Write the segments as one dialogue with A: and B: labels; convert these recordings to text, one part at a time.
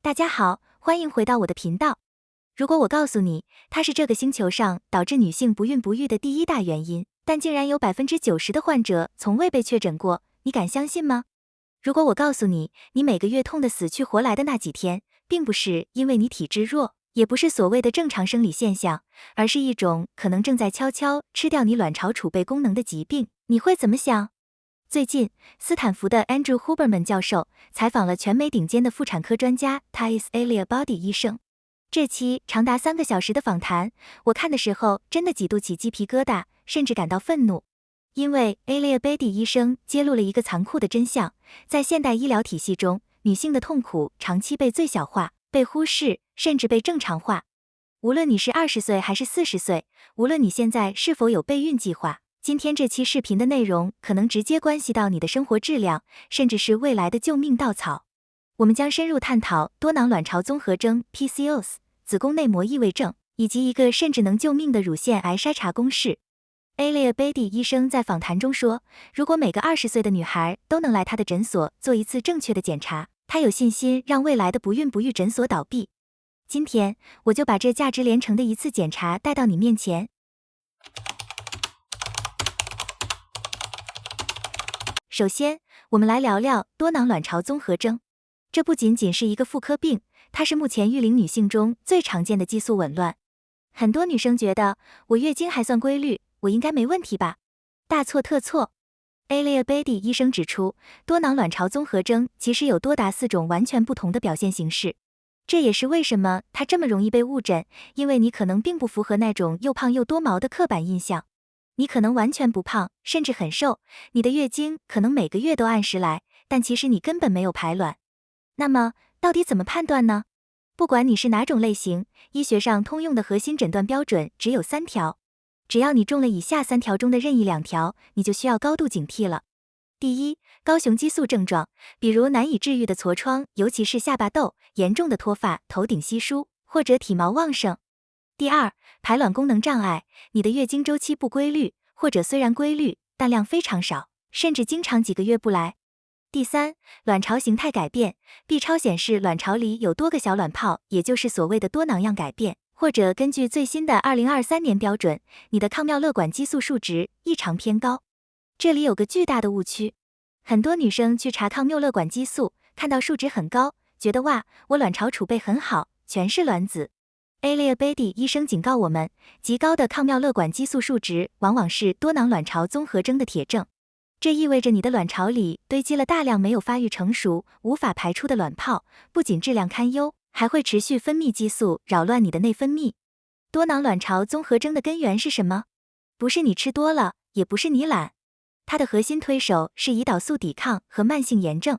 A: 大家好，欢迎回到我的频道。如果我告诉你，它是这个星球上导致女性不孕不育的第一大原因，但竟然有90%的患者从未被确诊过，你敢相信吗？如果我告诉你，你每个月痛得死去活来的那几天，并不是因为你体质弱，也不是所谓的正常生理现象，而是一种可能正在悄悄吃掉你卵巢储备功能的疾病，你会怎么想？最近，斯坦福的 Andrew Huberman 教授采访了全美顶尖的妇产科专家 Thais Eliabadi 医生。这期长达3个小时的访谈，我看的时候真的几度起鸡皮疙瘩，甚至感到愤怒。因为 Eliabadi 医生揭露了一个残酷的真相，在现代医疗体系中，女性的痛苦长期被最小化、被忽视，甚至被正常化。无论你是20岁还是40岁，无论你现在是否有备孕计划，今天这期视频的内容可能直接关系到你的生活质量，甚至是未来的救命稻草。我们将深入探讨多囊卵巢综合征 PCOS、子宫内膜异位症，以及一个甚至能救命的乳腺癌筛查公式。Eliabadi 医生在访谈中说，如果每个20岁的女孩都能来他的诊所做一次正确的检查，他有信心让未来的不孕不育诊所倒闭。今天，我就把这价值连城的一次检查带到你面前。首先，我们来聊聊多囊卵巢综合征。这不仅仅是一个妇科病，它是目前育龄女性中最常见的激素紊乱。很多女生觉得，我月经还算规律，我应该没问题吧？大错特错。Eliabadi 医生指出，多囊卵巢综合征其实有多达4种完全不同的表现形式。这也是为什么它这么容易被误诊，因为你可能并不符合那种又胖又多毛的刻板印象。你可能完全不胖，甚至很瘦，你的月经可能每个月都按时来，但其实你根本没有排卵。那么，到底怎么判断呢？不管你是哪种类型，医学上通用的核心诊断标准只有3条。只要你中了以下3条中的任意2条，你就需要高度警惕了。第一，高雄激素症状，比如难以治愈的痤疮，尤其是下巴痘，严重的脱发、头顶稀疏，或者体毛旺盛。第二，排卵功能障碍，你的月经周期不规律，或者虽然规律，但量非常少，甚至经常几个月不来。第三，卵巢形态改变 ，B 超显示卵巢里有多个小卵泡，也就是所谓的多囊样改变，或者根据最新的2023年标准，你的抗妙乐管激素数值异常偏高。这里有个巨大的误区，很多女生去查抗妙乐管激素，看到数值很高，觉得哇，我卵巢储备很好，全是卵子。Eliabadi 医生警告我们，极高的抗妙乐管激素数值往往是多囊卵巢综合征的铁证。这意味着你的卵巢里堆积了大量没有发育成熟、无法排出的卵泡，不仅质量堪忧，还会持续分泌激素，扰乱你的内分泌。多囊卵巢综合征的根源是什么？不是你吃多了，也不是你懒，它的核心推手是胰岛素抵抗和慢性炎症。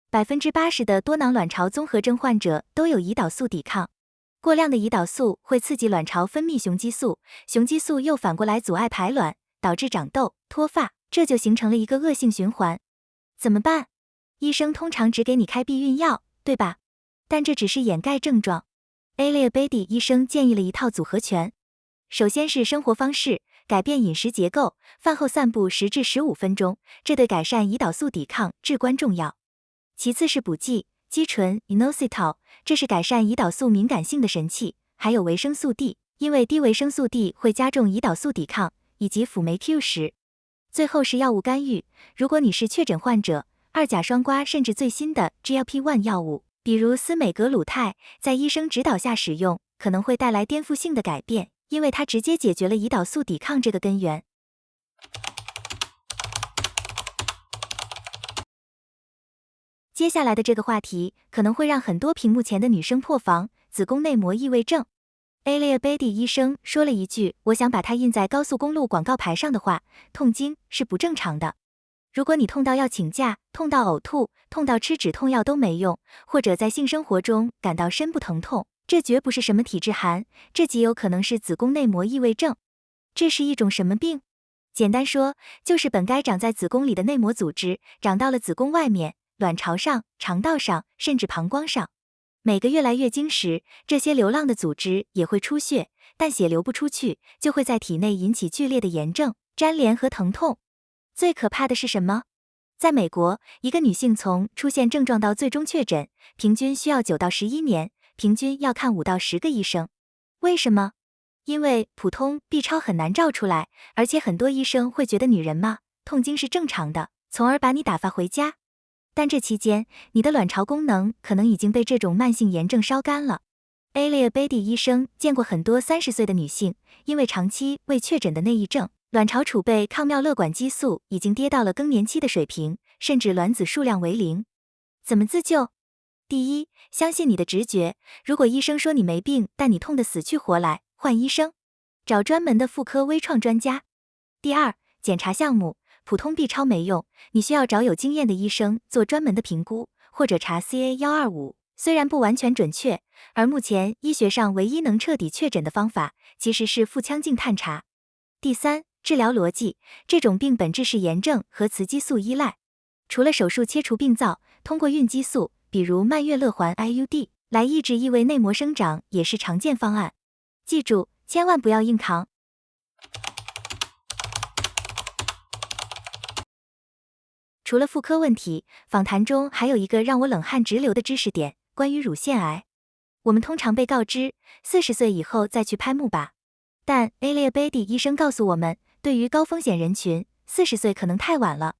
A: 80%的多囊卵巢综合征患者都有胰岛素抵抗。过量的胰岛素会刺激卵巢分泌雄激素，雄激素又反过来阻碍排卵，导致长痘、脱发，这就形成了一个恶性循环。怎么办？医生通常只给你开避孕药，对吧？但这只是掩盖症状。Eliabadi 医生建议了一套组合拳。首先是生活方式，改变饮食结构，饭后散步10至15分钟，这对改善胰岛素抵抗至关重要。其次是补剂。肌醇 inositol， 这是改善胰岛素敏感性的神器，还有维生素 D， 因为低维生素 D 会加重胰岛素抵抗，以及辅酶 Q10。最后是药物干预，如果你是确诊患者，2甲双胍甚至最新的 GLP-1 药物，比如司美格鲁肽，在医生指导下使用，可能会带来颠覆性的改变，因为它直接解决了胰岛素抵抗这个根源。接下来的这个话题可能会让很多屏幕前的女生破防，子宫内膜异位症。Eliabadi 医生说了一句我想把它印在高速公路广告牌上的话，痛经是不正常的。如果你痛到要请假，痛到呕吐，痛到吃止痛药都没用，或者在性生活中感到身部疼痛，这绝不是什么体质寒，这极有可能是子宫内膜异位症。这是一种什么病？简单说，就是本该长在子宫里的内膜组织，长到了子宫外面，卵巢上、肠道上，甚至膀胱上。每个月来月经时，这些流浪的组织也会出血，但血流不出去，就会在体内引起剧烈的炎症、粘连和疼痛。最可怕的是什么？在美国，一个女性从出现症状到最终确诊，平均需要9到11年，平均要看5到10个医生。为什么？因为普通 B 超很难照出来，而且很多医生会觉得女人嘛，痛经是正常的，从而把你打发回家。但这期间，你的卵巢功能可能已经被这种慢性炎症烧干了。Alia Beatty 医生见过很多30岁的女性，因为长期未确诊的内异症，卵巢储备抗妙乐管激素已经跌到了更年期的水平，甚至卵子数量为0。怎么自救？第一，相信你的直觉，如果医生说你没病，但你痛得死去活来，换医生，找专门的妇科微创专家。第二，检查项目，普通 B 超没用，你需要找有经验的医生做专门的评估，或者查 CA125，虽然不完全准确，而目前医学上唯一能彻底确诊的方法，其实是腹腔镜探查。第三，治疗逻辑，这种病本质是炎症和雌激素依赖，除了手术切除病灶，通过孕激素，比如曼月乐环 IUD 来抑制异位内膜生长也是常见方案。记住，千万不要硬扛。除了妇科问题，访谈中还有一个让我冷汗直流的知识点，关于乳腺癌。我们通常被告知40岁以后再去拍钼吧，但 Alia Beatty 医生告诉我们，对于高风险人群，40岁可能太晚了。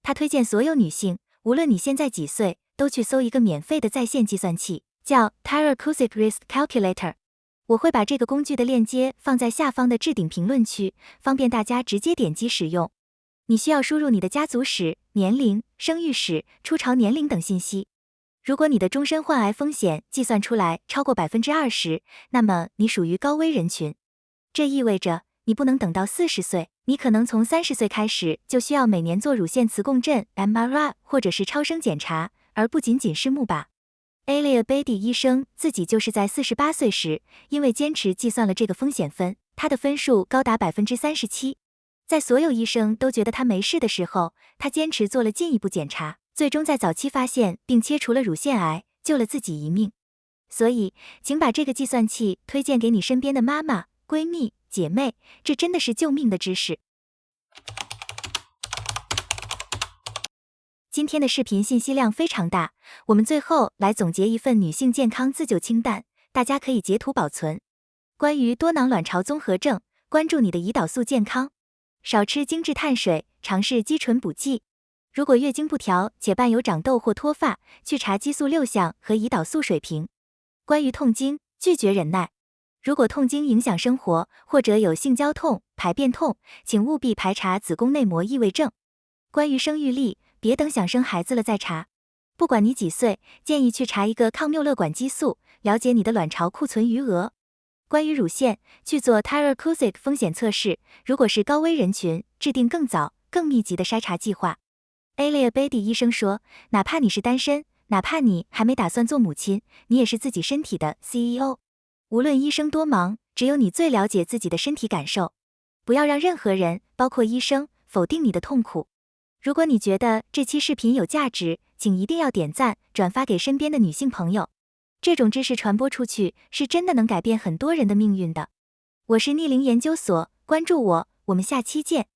A: 他推荐所有女性，无论你现在几岁，都去搜一个免费的在线计算器，叫 Tyrer-Cuzick Risk Calculator。我会把这个工具的链接放在下方的置顶评论区，方便大家直接点击使用。你需要输入你的家族史、年龄、生育史、初潮年龄等信息。如果你的终身患癌风险计算出来超过20%，那么你属于高危人群。这意味着你不能等到40岁，你可能从30岁开始就需要每年做乳腺磁共振 MRI 或者是超声检查，而不仅仅是钼靶。Alia Beatty 医生自己就是在48岁时，因为坚持计算了这个风险分，他的分数高达37%。在所有医生都觉得他没事的时候，他坚持做了进一步检查，最终在早期发现并切除了乳腺癌，救了自己一命。所以，请把这个计算器推荐给你身边的妈妈、闺蜜、姐妹，这真的是救命的知识。今天的视频信息量非常大，我们最后来总结一份女性健康自救清单，大家可以截图保存。关于多囊卵巢综合症，关注你的胰岛素健康，少吃精致碳水，尝试肌醇补剂。如果月经不调且伴有长痘或脱发，去查激素6项和胰岛素水平。关于痛经，拒绝忍耐。如果痛经影响生活，或者有性交痛、排便痛，请务必排查子宫内膜异位症。关于生育力，别等想生孩子了再查。不管你几岁，建议去查一个抗谬勒管激素，了解你的卵巢库存余额。关于乳腺，去做 Tyrer-Cuzick 风险测试，如果是高危人群，制定更早、更密集的筛查计划。Alia Beatty 医生说，哪怕你是单身，哪怕你还没打算做母亲，你也是自己身体的 CEO。无论医生多忙，只有你最了解自己的身体感受。不要让任何人，包括医生，否定你的痛苦。如果你觉得这期视频有价值，请一定要点赞、转发给身边的女性朋友。这种知识传播出去，是真的能改变很多人的命运的。我是逆龄研究所，关注我，我们下期见。